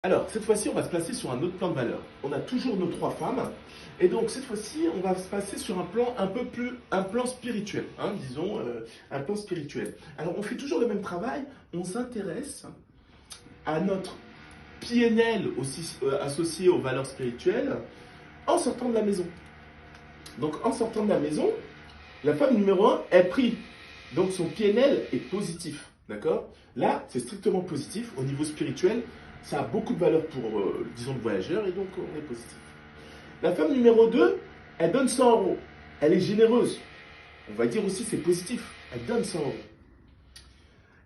Alors, cette fois-ci, on va se placer sur un autre plan de valeur. On a toujours nos trois femmes. Et donc, cette fois-ci, on va se passer sur un plan un peu plus, un plan spirituel, hein, disons, un plan spirituel. Alors, on fait toujours le même travail. On s'intéresse à notre PNL aussi associé aux valeurs spirituelles en sortant de la maison. Donc, en sortant de la maison, la femme numéro un est prise. Donc, son PNL est positif. D'accord? Là, c'est strictement positif. Au niveau spirituel, ça a beaucoup de valeur pour, disons, le voyageur, et donc on est positif. La femme numéro 2, elle donne 100 euros. Elle est généreuse. On va dire aussi c'est positif. Elle donne 100 euros.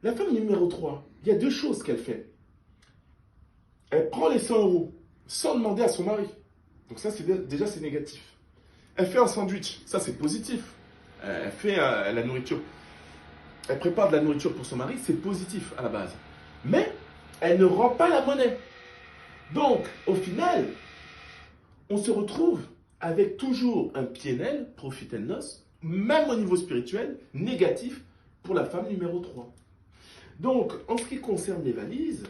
La femme numéro 3, il y a deux choses qu'elle fait. Elle prend les 100 euros sans demander à son mari. Donc ça, déjà, c'est négatif. Elle fait un sandwich. Ça, c'est positif. Elle fait la nourriture. Elle prépare de la nourriture pour son mari. C'est positif à la base. Mais elle ne rend pas la monnaie. Donc, au final, on se retrouve avec toujours un PNL, profit and loss, même au niveau spirituel, négatif pour la femme numéro 3. Donc, en ce qui concerne les valises,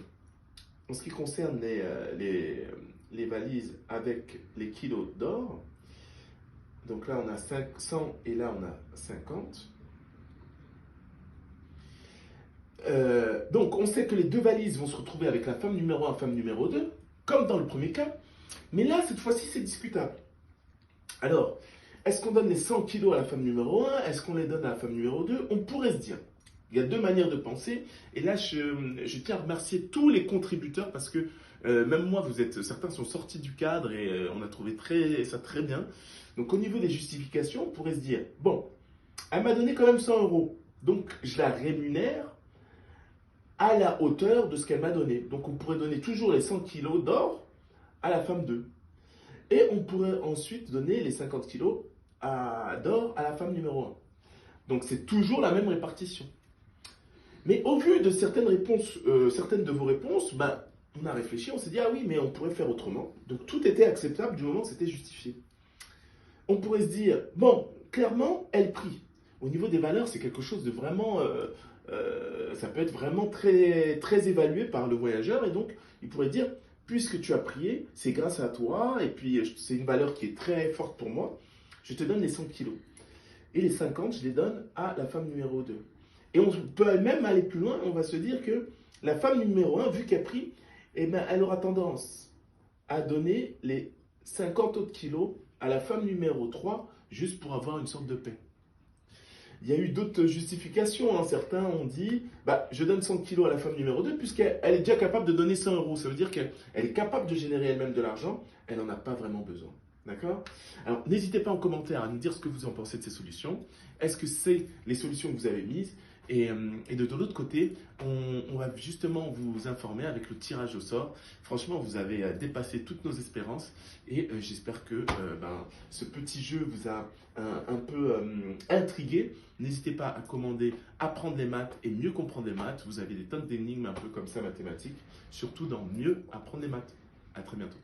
en ce qui concerne les valises avec les kilos d'or, donc là on a 500 et là on a 50. Donc on sait que les deux valises vont se retrouver avec la femme numéro 1, femme numéro 2, comme dans le premier cas. Mais là, cette fois-ci, c'est discutable. Alors, est-ce qu'on donne les 100 kilos à la femme numéro 1? Est-ce qu'on les donne à la femme numéro 2? On pourrait se dire. Il y a deux manières de penser. Et là, je tiens à remercier tous les contributeurs parce que même moi, certains sont sortis du cadre et on a trouvé ça très bien. Donc, au niveau des justifications, on pourrait se dire, bon, elle m'a donné quand même 100 euros. Donc, je la rémunère à la hauteur de ce qu'elle m'a donné. Donc, on pourrait donner toujours les 100 kilos d'or à la femme 2. Et on pourrait ensuite donner les 50 kilos d'or à la femme numéro 1. Donc c'est toujours la même répartition. Mais au vu de certaines réponses, certaines de vos réponses, ben, on a réfléchi, on s'est dit, ah oui, mais on pourrait faire autrement. Donc tout était acceptable du moment que c'était justifié. On pourrait se dire, bon, clairement, elle prie. Au niveau des valeurs, c'est quelque chose de vraiment... ça peut être vraiment très, très évalué par le voyageur. Et donc, il pourrait dire, puisque tu as prié, c'est grâce à toi, et puis c'est une valeur qui est très forte pour moi, je te donne les 100 kilos. Et les 50, je les donne à la femme numéro 2. Et on peut même aller plus loin, on va se dire que la femme numéro 1, vu qu'elle prie, eh ben, elle aura tendance à donner les 50 autres kilos à la femme numéro 3, juste pour avoir une sorte de paix. Il y a eu d'autres justifications, hein. Certains ont dit, bah, je donne 100 kilos à la femme numéro 2 puisqu'elle est déjà capable de donner 100 euros. Ça veut dire qu'elle est capable de générer elle-même de l'argent, elle n'en a pas vraiment besoin. D'accord? Alors, n'hésitez pas en commentaire à nous dire ce que vous en pensez de ces solutions. Est-ce que c'est les solutions que vous avez mises? Et de l'autre côté, on va justement vous informer avec le tirage au sort. Franchement, vous avez dépassé toutes nos espérances et j'espère que ce petit jeu vous a un peu intrigué. N'hésitez pas à commander Apprendre les maths et mieux comprendre les maths. Vous avez des tonnes d'énigmes un peu comme ça mathématiques, surtout dans mieux apprendre les maths. À très bientôt.